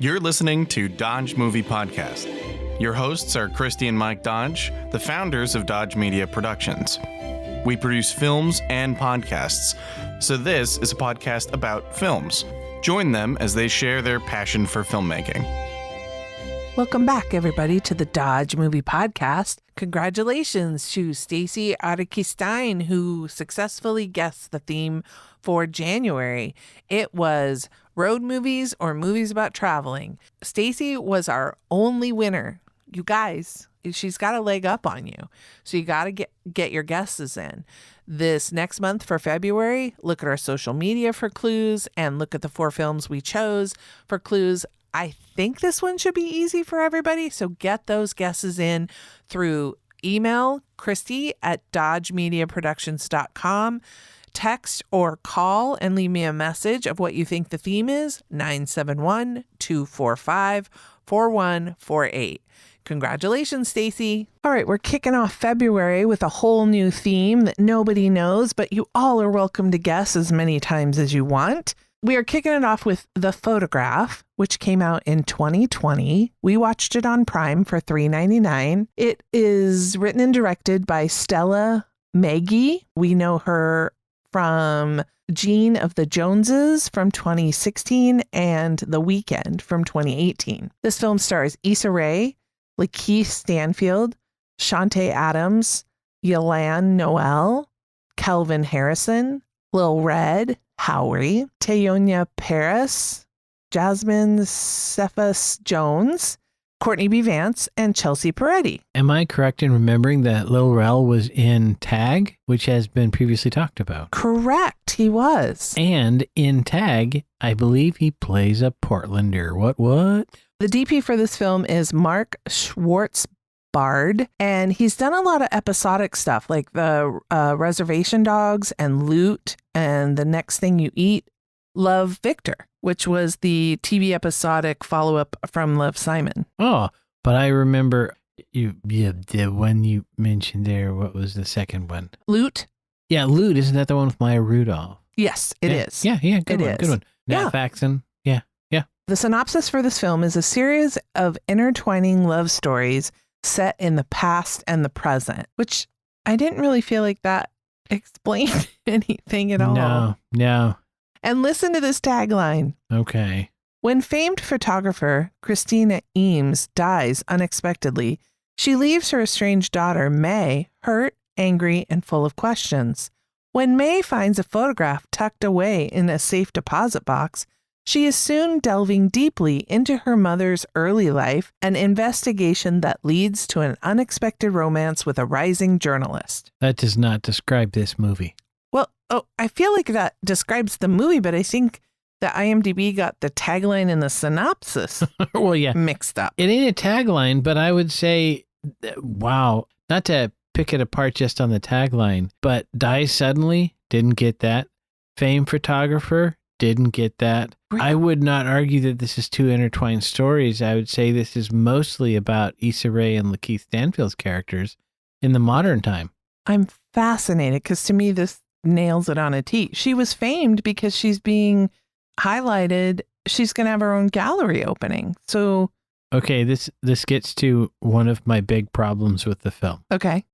You're listening to Dodge Movie Podcast. Your hosts are Christy and Mike Dodge, the founders of Dodge Media Productions. We produce films and podcasts, so this is a podcast about films. Join them as they share their passion for filmmaking. Welcome back, everybody, to the Dodge Movie Podcast. Congratulations to Stacy Adekistine, who successfully guessed the theme for January. It was road movies or movies about traveling. Stacy was our only winner. You guys, she's got a leg up on you. So you got to get your guesses in. This next month for February, look at our social media for clues and look at the 4 films we chose for clues. I think this one should be easy for everybody. So get those guesses in through email, Christy@dodgemediaproductions.com. Text or call and leave me a message of what you think the theme is, 971-245-4148. Congratulations, Stacy. All right, we're kicking off February with a whole new theme that nobody knows, but you all are welcome to guess as many times as you want. We are kicking it off with The Photograph, which came out in 2020. We watched it on Prime for $3.99. It is written and directed by Stella Meghie. We know her from Gene of the Joneses from 2016 and The Weekend from 2018. This film stars Issa Rae, LaKeith Stanfield, Shantae Adams, Yelan Noel, Kelvin Harrison, Lil Red, Howery, Tayona Paris, Jasmine Cephas Jones, Courtney B. Vance, and Chelsea Peretti. Am I correct in remembering that Lil Rel was in Tag, which has been previously talked about? Correct, he was. And in Tag, I believe he plays a Portlander. What? The DP for this film is Mark Schwartzbard, and he's done a lot of episodic stuff like the Reservation Dogs and Loot and The Next Thing You Eat, Love Victor, which was the TV episodic follow-up from Love Simon. Oh, but I remember the one you mentioned there. What was the second one? Loot? Yeah, Loot. Isn't that the one with Maya Rudolph? Yes, it is. Yeah, good one. Nat Faxon. Yeah. The synopsis for this film is a series of intertwining love stories set in the past and the present, which I didn't really feel like that explained anything at all. No. And listen to this tagline. Okay. When famed photographer Christina Eames dies unexpectedly, she leaves her estranged daughter, May, hurt, angry, and full of questions. When May finds a photograph tucked away in a safe deposit box, she is soon delving deeply into her mother's early life, an investigation that leads to an unexpected romance with a rising journalist. That does not describe this movie. Well, I feel like that describes the movie, but I think the IMDb got the tagline and the synopsis mixed up. It ain't a tagline, but I would say, wow, not to pick it apart just on the tagline, but dies suddenly, didn't get that. Famed photographer, didn't get that. Really? I would not argue that this is 2 intertwined stories. I would say this is mostly about Issa Rae and LaKeith Stanfield's characters in the modern time. I'm fascinated because to me, this nails it on a tee. She was famed because she's being highlighted. She's going to have her own gallery opening. So, okay, this gets to one of my big problems with the film. Okay.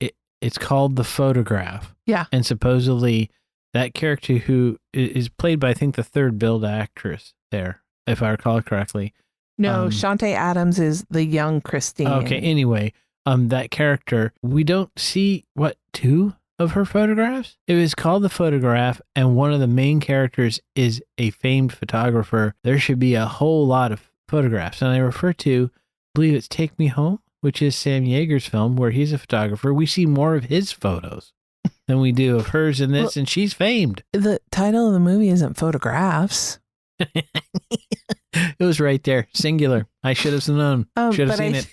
It's called The Photograph. Yeah. And supposedly that character who is played by, I think, the 3rd billed actress there, if I recall correctly. No, Shantae Adams is the young Christine. Okay, anyway, that character, we don't see, 2 of her photographs? It was called The Photograph, and one of the main characters is a famed photographer. There should be a whole lot of photographs. And I refer to, I believe it's Take Me Home, which is Sam Yeager's film, where he's a photographer. We see more of his photos than we do of hers in this, and she's famed. The title of the movie isn't Photographs. It was right there, singular. I should have known. Should have seen it.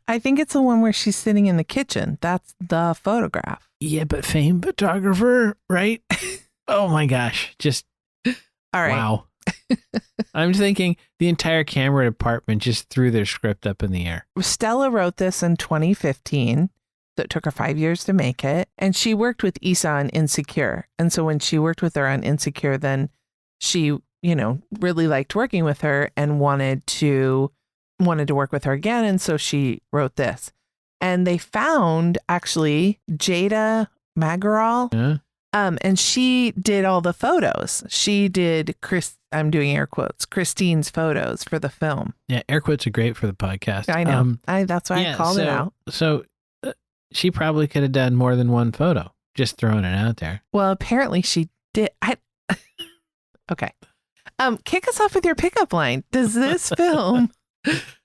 I think it's the one where she's sitting in the kitchen. That's The Photograph. Yeah, but famed photographer, right? Oh my gosh. Just, all right. Wow. I'm thinking the entire camera department just threw their script up in the air. Stella wrote this in 2015. It took her 5 years to make it. And she worked with Issa on Insecure. And so when she worked with her on Insecure, then she really liked working with her and wanted to work with her again. And so she wrote this. And they found actually Jada Magaral. Yeah. And she did all the photos. She did I'm doing air quotes, Christine's photos for the film. Yeah, air quotes are great for the podcast. I know. That's why I called it out. So she probably could have done more than one photo. Just throwing it out there. Well, apparently she did. Okay. Kick us off with your pickup line. Does this film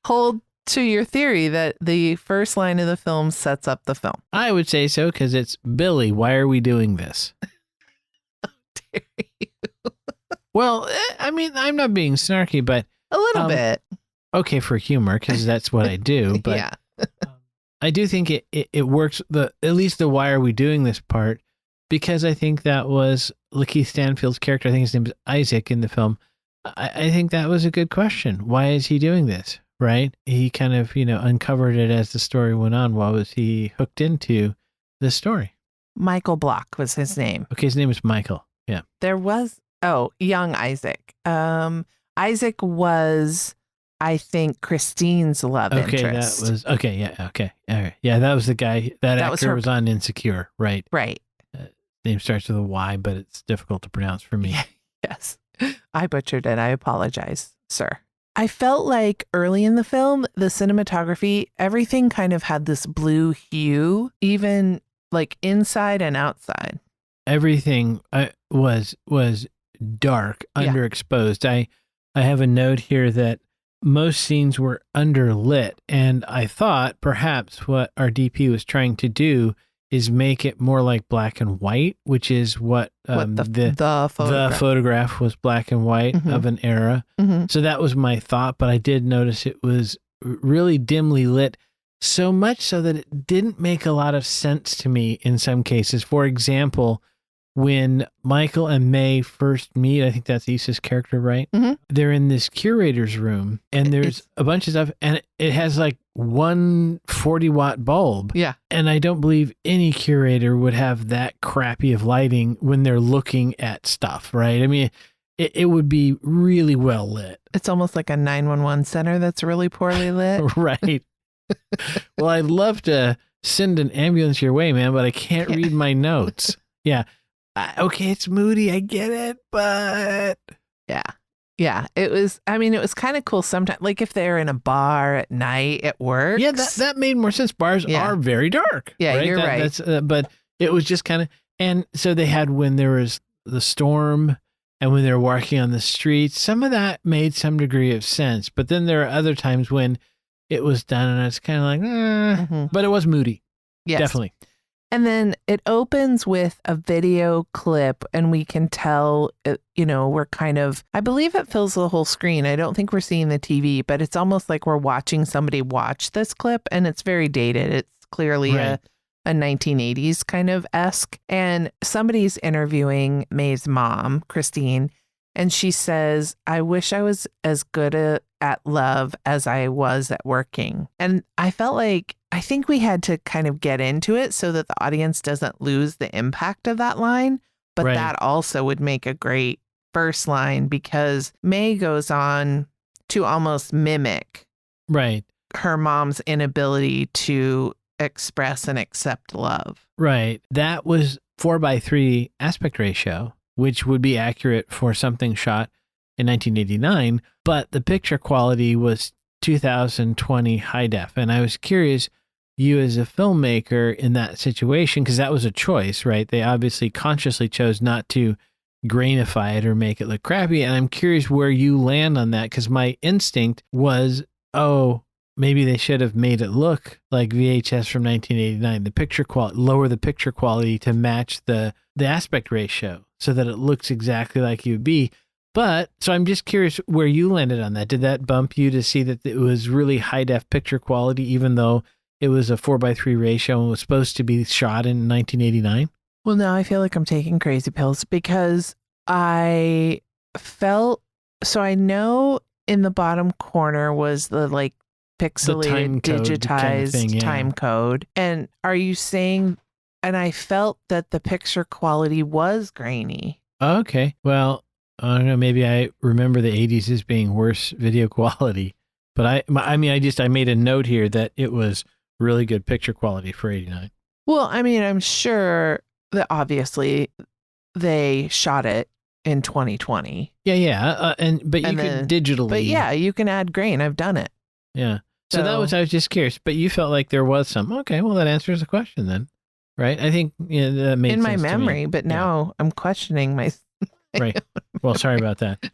hold to your theory that the first line of the film sets up the film? I would say so, because it's Billy. Why are we doing this? How dare you? Well, I mean, I'm not being snarky, but a little bit. Okay, for humor, because that's what I do. But yeah. I do think it works. At least the why are we doing this part, because I think that was LaKeith Stanfield's character. I think his name is Isaac in the film. I think that was a good question. Why is he doing this? Right? He kind of, uncovered it as the story went on. Why was he hooked into the story? Michael Block was his name. Okay, his name is Michael. Yeah. There was, young Isaac. Isaac was, I think, Christine's love interest. That was, okay, yeah, okay. All right. Yeah, that was the guy, that actor was on Insecure, right? Right. Name starts with a Y, but it's difficult to pronounce for me. Yes. I butchered it. I apologize, sir. I felt like early in the film, the cinematography, everything kind of had this blue hue, even like inside and outside. Everything was dark, underexposed. I have a note here that most scenes were underlit, and I thought perhaps what our DP was trying to do is make it more like black and white, which is what the photograph was, black and white of an era. Mm-hmm. So that was my thought, but I did notice it was really dimly lit, so much so that it didn't make a lot of sense to me in some cases. For example, when Michael and May first meet, I think that's Issa's character, right? Mm-hmm. They're in this curator's room, and there's a bunch of stuff, and it has like one 40-watt bulb. Yeah. And I don't believe any curator would have that crappy of lighting when they're looking at stuff, right? I mean, it would be really well lit. It's almost like a 911 center that's really poorly lit. Right. Well, I'd love to send an ambulance your way, man, but I can't read my notes. Yeah. Okay, it's moody. I get it, but yeah, it was kind of cool sometimes. Like if they're in a bar at night, it works. Yeah, that made more sense. Bars are very dark. Yeah, right? You're right. That's, but it was just kind of, and so they had when there was the storm and when they were walking on the streets, some of that made some degree of sense. But then there are other times when it was done and it's kind of like, but it was moody. Yes. Definitely. And then it opens with a video clip, and we can tell, we're kind of, I believe it fills the whole screen. I don't think we're seeing the TV, but it's almost like we're watching somebody watch this clip, and it's very dated. It's clearly a 1980s kind of esque. And somebody's interviewing May's mom, Christine, and she says, I wish I was as good at love as I was at working. And I felt like, I think we had to kind of get into it so that the audience doesn't lose the impact of that line. But that also would make a great first line, because May goes on to almost mimic her mom's inability to express and accept love. Right. That was 4:3 aspect ratio, which would be accurate for something shot in 1989. But the picture quality was 2020 high def. And I was curious, you as a filmmaker in that situation, because that was a choice, right? They obviously consciously chose not to grainify it or make it look crappy. And I'm curious where you land on that, because my instinct was, maybe they should have made it look like VHS from 1989. The picture quality, lower the picture quality to match the aspect ratio so that it looks exactly like it would be. But so I'm just curious where you landed on that. Did that bump you to see that it was really high def picture quality, even though it was a 4:3 ratio and was supposed to be shot in 1989? Well, now I feel like I'm taking crazy pills, because I felt, so I know in the bottom corner was the like pixelated digitized time code. And are you saying, and I felt that the picture quality was grainy. Okay. Well, I don't know, maybe I remember the 80s as being worse video quality. But I made a note here that it was really good picture quality for 89. Well, I mean, I'm sure that obviously they shot it in 2020. Yeah. But you could digitally. But yeah, you can add grain. I've done it. Yeah. So I was just curious, but you felt like there was some. Okay, well, that answers the question then, right? I think that made sense in my to memory, me. but now I'm questioning my. Right. Well, sorry about that.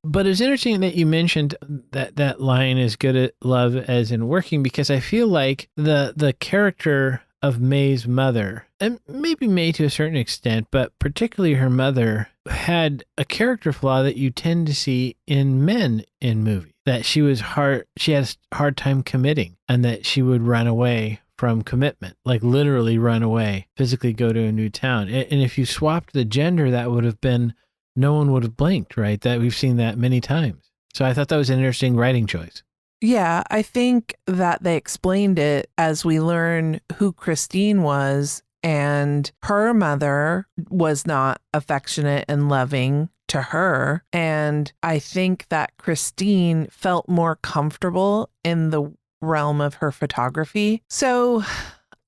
But it's interesting that you mentioned that line is good at love as in working, because I feel like the character of May's mother, and maybe May to a certain extent, but particularly her mother, had a character flaw that you tend to see in men in movies. That she had a hard time committing, and that she would run away from commitment, like literally run away, physically go to a new town. And if you swapped the gender, that would have been, no one would have blinked, right? That we've seen that many times. So I thought that was an interesting writing choice. Yeah, I think that they explained it as we learn who Christine was, and her mother was not affectionate and loving to her. And I think that Christine felt more comfortable in the realm of her photography. So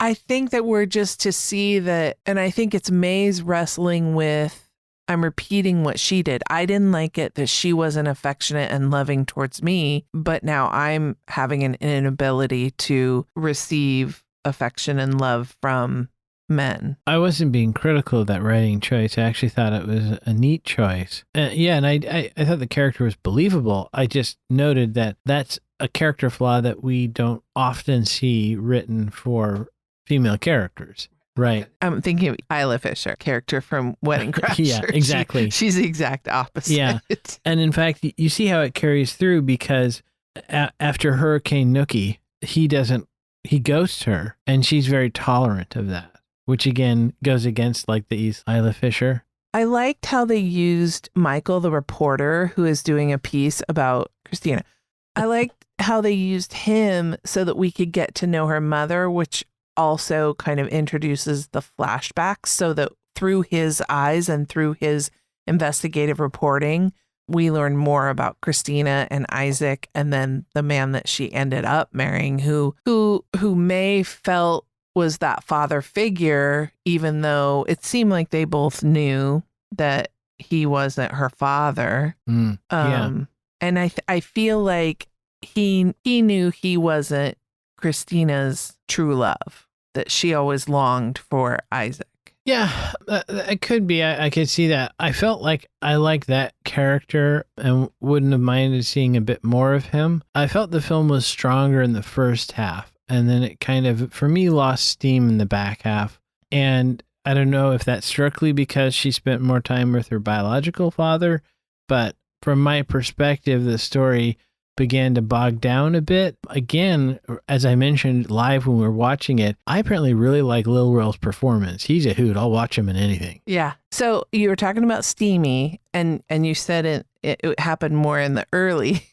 I think that we're just to see that, and I think it's May's wrestling with, I'm repeating what she did. I didn't like it that she wasn't affectionate and loving towards me, but now I'm having an inability to receive affection and love from men. I wasn't being critical of that writing choice. I actually thought it was a neat choice. And I thought the character was believable. I just noted that that's a character flaw that we don't often see written for female characters. Right. I'm thinking of Isla Fisher, character from Wedding Crashers. Yeah, exactly. She's the exact opposite. Yeah. And in fact, you see how it carries through, because after Hurricane Nookie, he ghosts her, and she's very tolerant of that, which again goes against like the Isla Fisher. I liked how they used Michael, the reporter, who is doing a piece about Christina. I liked how they used him so that we could get to know her mother, which also kind of introduces the flashbacks, so that through his eyes and through his investigative reporting, we learn more about Christina and Isaac, and then the man that she ended up marrying, who May felt was that father figure, even though it seemed like they both knew that he wasn't her father. Yeah. And I feel like he knew he wasn't Christina's true love, that she always longed for Isaac. Yeah, it could be. I could see that. I felt like I liked that character and wouldn't have minded seeing a bit more of him. I felt the film was stronger in the first half, and then it kind of, for me, lost steam in the back half. And I don't know if that's strictly because she spent more time with her biological father, but from my perspective, the story began to bog down a bit. Again, as I mentioned live when we were watching it, I apparently really like Lil Rel's performance. He's a hoot. I'll watch him in anything. Yeah. So you were talking about steamy, and you said it happened more in the early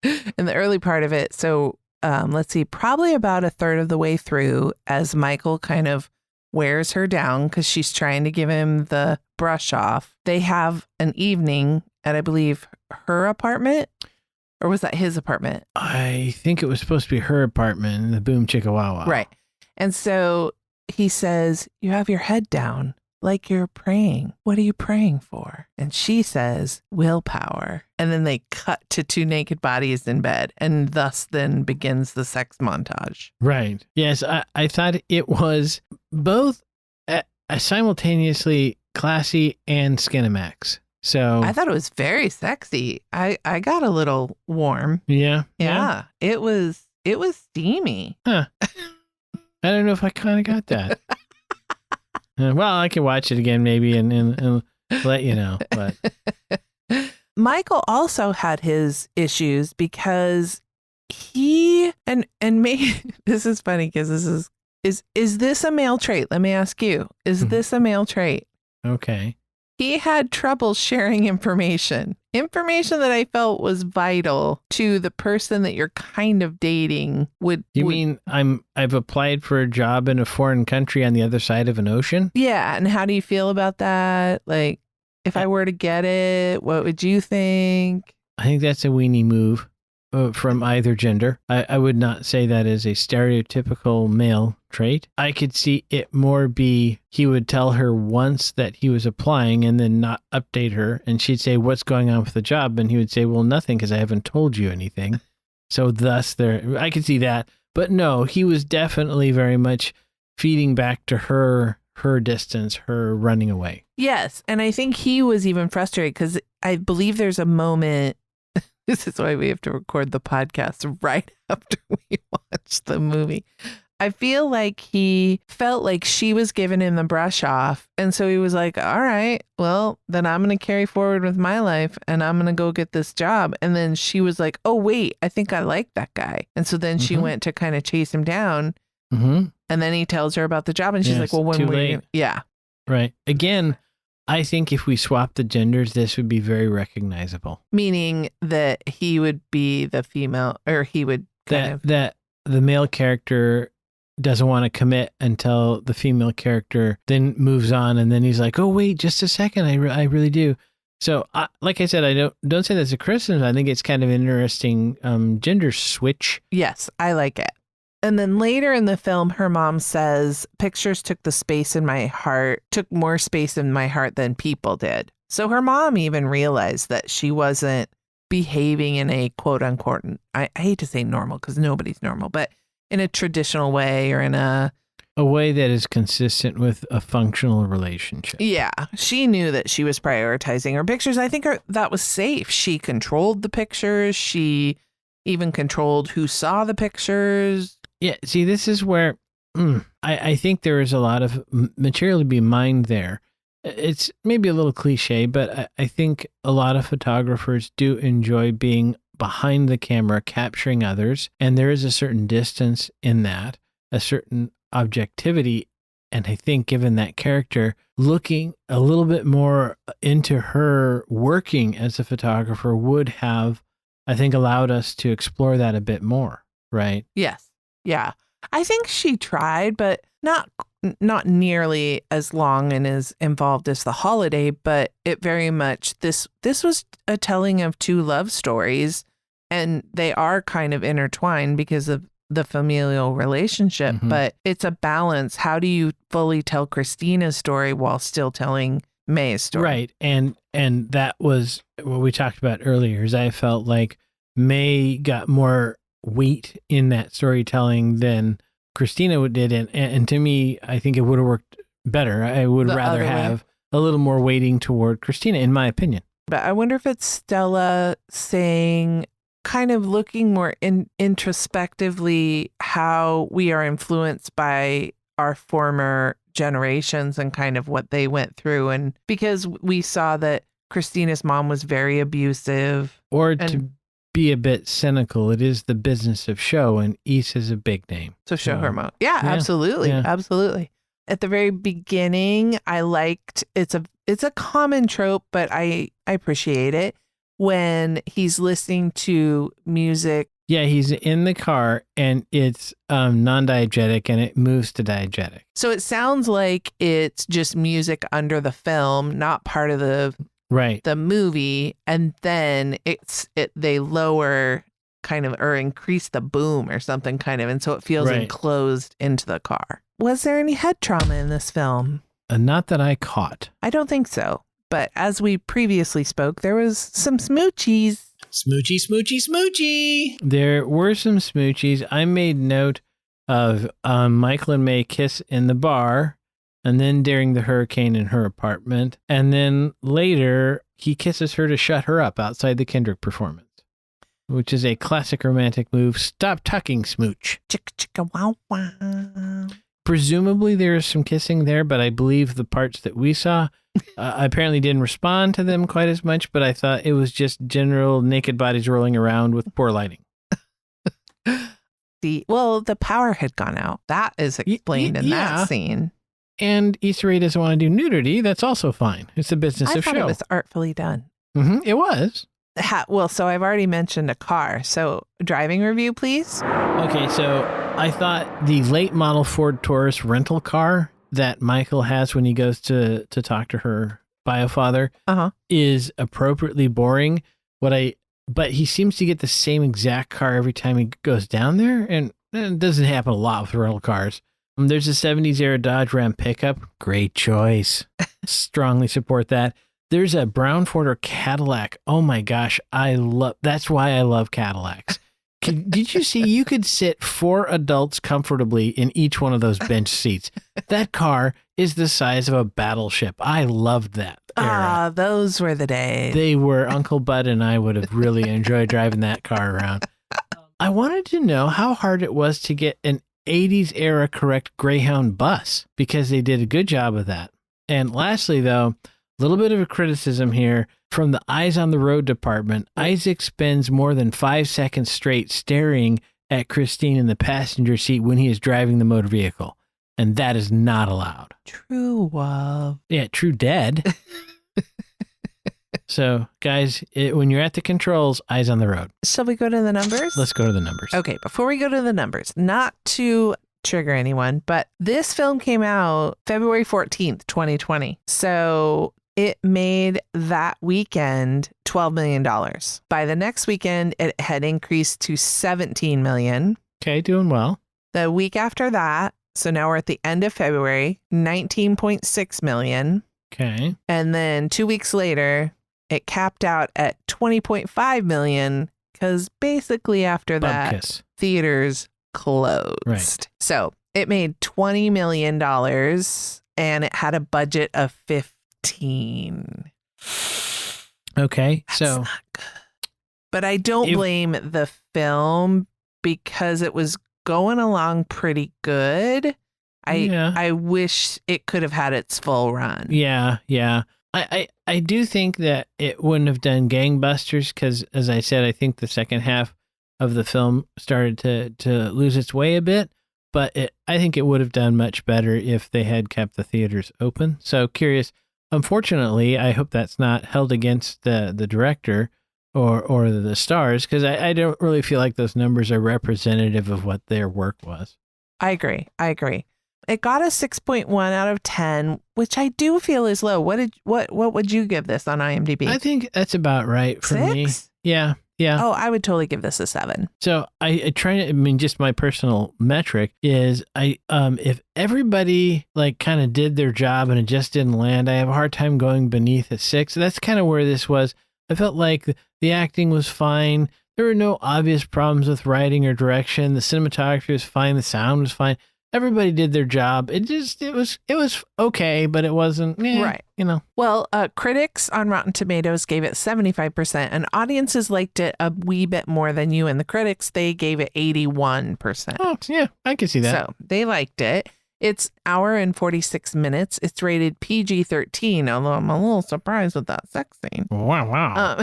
in the early part of it. So let's see, probably about a third of the way through, as Michael kind of wears her down because she's trying to give him the brush off. They have an evening at, I believe, her apartment. Or was that his apartment? I think it was supposed to be her apartment in the Boom Chicka Wow Wow. Right. And so he says, you have your head down like you're praying. What are you praying for? And she says, willpower. And then they cut to two naked bodies in bed. And thus then begins the sex montage. Right. Yes, I thought it was both simultaneously classy and Skinamax. So I thought it was very sexy. I got a little warm. Yeah. It was steamy. Huh. I don't know if I kind of got that. Well, I can watch it again maybe and let you know. But Michael also had his issues because he and maybe this is funny because this is this a male trait? Let me ask you. Is this a male trait? Okay. He had trouble sharing information that I felt was vital to the person that you're kind of dating. Mean I've applied for a job in a foreign country on the other side of an ocean? Yeah. And how do you feel about that? Like, If I were to get it, what would you think? I think that's a weenie move from either gender. I would not say that is a stereotypical male trait. I could see it more be he would tell her once that he was applying and then not update her. And she'd say, what's going on with the job? And he would say, well, nothing, because I haven't told you anything. So thus, I could see that. But no, he was definitely very much feeding back to her distance, her running away. Yes. And I think he was even frustrated because I believe there's a moment. This is why we have to record the podcast right after we watch the movie. I feel like he felt like she was giving him the brush off. And so he was like, all right, well, then I'm going to carry forward with my life and I'm going to go get this job. And then she was like, oh, wait, I think I like that guy. And so then she went to kind of chase him down. And then he tells her about the job and she's like, well, when we... Yeah. Right. Again, I think if we swap the genders, this would be very recognizable. Meaning that he would be the female, or he would that the male character doesn't want to commit until the female character then moves on, and then he's like, "Oh wait, just a second, I really do." So, like I said, I don't say that's a criticism. I think it's kind of an interesting gender switch. Yes, I like it. And then later in the film, her mom says, pictures took more space in my heart than people did. So her mom even realized that she wasn't behaving in a quote unquote, I hate to say normal because nobody's normal, but in a traditional way or in a way that is consistent with a functional relationship. Yeah. She knew that she was prioritizing her pictures. I think that was safe. She controlled the pictures. She even controlled who saw the pictures. Yeah, see, this is where I think there is a lot of material to be mined there. It's maybe a little cliche, but I think a lot of photographers do enjoy being behind the camera, capturing others. And there is a certain distance in that, a certain objectivity. And I think given that character, looking a little bit more into her working as a photographer would have, I think, allowed us to explore that a bit more, right? Yes. Yeah, I think she tried, but not nearly as long and as involved as The Holiday. But it very much this was a telling of two love stories, and they are kind of intertwined because of the familial relationship. But it's a balance. How do you fully tell Christina's story while still telling May's story? Right, and that was what we talked about earlier. Is I felt like May got more weight in that storytelling than Christina did, and to me, I think it would have worked better. I would rather have a little more weighting toward Christina, in my opinion. But I wonder if it's Stella saying, kind of looking more introspectively, how we are influenced by our former generations and kind of what they went through, and because we saw that Christina's mom was very abusive, to be a bit cynical, it is the business of show, and East is a big name. So show her mom. Yeah, absolutely. Yeah. Absolutely. At the very beginning, I liked, it's a common trope, but I appreciate it when he's listening to music. Yeah, he's in the car and it's non-diegetic and it moves to diegetic. So it sounds like it's just music under the film, not part of the movie, and then they lower kind of or increase the boom or something kind of, and so it feels enclosed into the car. Was there any head trauma in this film? Not that I caught. I don't think so. But as we previously spoke, there was some smoochies. Smoochie, smoochie, smoochie. There were some smoochies. I made note of Michael and May kiss in the bar, and then during the hurricane in her apartment. And then later, he kisses her to shut her up outside the Kendrick performance, which is a classic romantic move. Stop tucking, smooch. Chicka, chicka, wow, wow. Presumably there is some kissing there, but I believe the parts that we saw, I apparently didn't respond to them quite as much, but I thought it was just general naked bodies rolling around with poor lighting. The power had gone out. That is explained in that scene. And Issa Rae doesn't want to do nudity. That's also fine. It's a business of show. I thought it was artfully done. It was. Well, so I've already mentioned a car. So driving review, please. Okay, so I thought the late model Ford Taurus rental car that Michael has when he goes to talk to her biofather is appropriately boring. But he seems to get the same exact car every time he goes down there, and it doesn't happen a lot with rental cars. There's a 70s era Dodge Ram pickup. Great choice. Strongly support that. There's a brown Ford or Cadillac. Oh my gosh, that's why I love Cadillacs. Did you see you could sit 4 adults comfortably in each one of those bench seats? That car is the size of a battleship. I loved that era. Those were the days. They were. Uncle Bud and I would have really enjoyed driving that car around. I wanted to know how hard it was to get an 80s era correct Greyhound bus, because they did a good job of that. And lastly, though, a little bit of a criticism here from the Eyes on the Road department. Isaac spends more than 5 seconds straight staring at Christine in the passenger seat when he is driving the motor vehicle. And that is not allowed. True love. Yeah, true dead. So, guys, when you're at the controls, eyes on the road. Shall we go to the numbers? Let's go to the numbers. Okay, before we go to the numbers, not to trigger anyone, but this film came out February 14th, 2020. So it made that weekend $12 million. By the next weekend, it had increased to $17 million. Okay, doing well. The week after that, so now we're at the end of February, $19.6 million. Okay. And then 2 weeks later, it capped out at $20.5 million, because basically after that, theaters closed. Right. So it made $20 million and it had a budget of 15. Okay. That's so not good. But I don't blame the film, because it was going along pretty good. I wish it could have had its full run. Yeah. I do think that it wouldn't have done gangbusters, because, as I said, I think the second half of the film started to lose its way a bit. But I think it would have done much better if they had kept the theaters open. So curious. Unfortunately, I hope that's not held against the director or the stars, because I don't really feel like those numbers are representative of what their work was. I agree. It got a 6.1 out of 10, which I do feel is low. What would you give this on IMDb? I think that's about right for 6? me. Yeah. Oh, I would totally give this a 7. So I try to, just my personal metric is if everybody like kind of did their job and it just didn't land, I have a hard time going beneath a 6. That's kind of where this was. I felt like the acting was fine. There were no obvious problems with writing or direction. The cinematography was fine. The sound was fine. Everybody did their job. It was okay, but it wasn't right. Well, critics on Rotten Tomatoes gave it 75%, and audiences liked it a wee bit more than you. And the critics, they gave it 81%. Oh, yeah, I can see that. So they liked it. It's hour and 46 minutes. It's rated PG-13, although I'm a little surprised with that sex scene. Wow.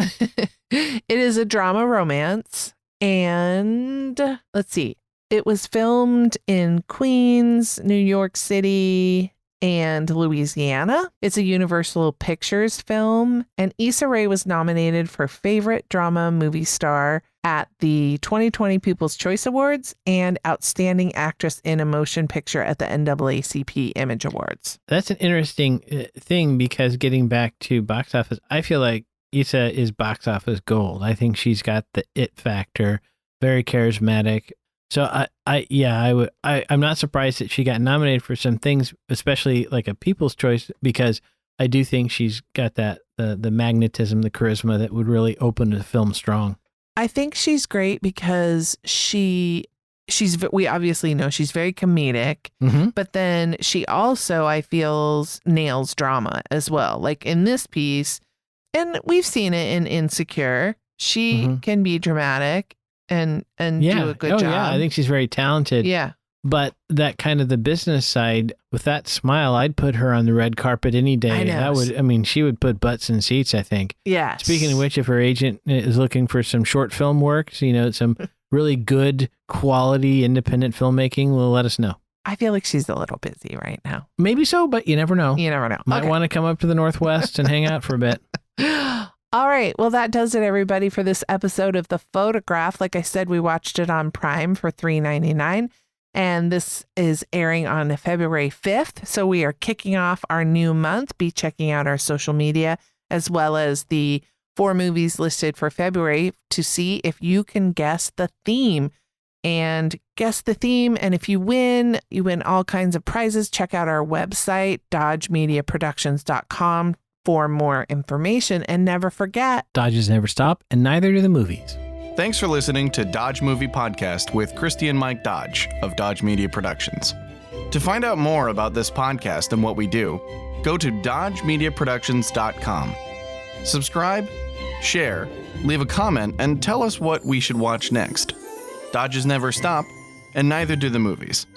It is a drama romance, and let's see. It was filmed in Queens, New York City, and Louisiana. It's a Universal Pictures film, and Issa Rae was nominated for Favorite Drama Movie Star at the 2020 People's Choice Awards and Outstanding Actress in a Motion Picture at the NAACP Image Awards. That's an interesting thing, because getting back to box office, I feel like Issa is box office gold. I think she's got the it factor, very charismatic. So I'm not surprised that she got nominated for some things, especially like a People's Choice, because I do think she's got that the magnetism, the charisma that would really open the film strong. I think she's great because we obviously know she's very comedic, but then she also, I feel, nails drama as well. Like in this piece, and we've seen it in Insecure, she can be dramatic and do a good job. Yeah, I think she's very talented. Yeah. But that kind of the business side, with that smile, I'd put her on the red carpet any day. I know. She would put butts in seats, I think. Yeah. Speaking of which, if her agent is looking for some short film work, some really good quality independent filmmaking, well, let us know. I feel like she's a little busy right now. Maybe so, but you never know. You never know. Might want to come up to the Northwest and hang out for a bit. All right. Well, that does it, everybody, for this episode of The Photograph. Like I said, we watched it on Prime for $3.99. And this is airing on February 5th. So we are kicking off our new month. Be checking out our social media as well as the 4 movies listed for February to see if you can guess the theme. And guess the theme. And if you win all kinds of prizes. Check out our website, dodgemediaproductions.com, for more information. And never forget, Dodges never stop, and neither do the movies. Thanks for listening to Dodge Movie Podcast with Christy and Mike Dodge of Dodge Media Productions. To find out more about this podcast and what we do, go to dodgemediaproductions.com. Subscribe, share, leave a comment, and tell us what we should watch next. Dodges never stop, and neither do the movies.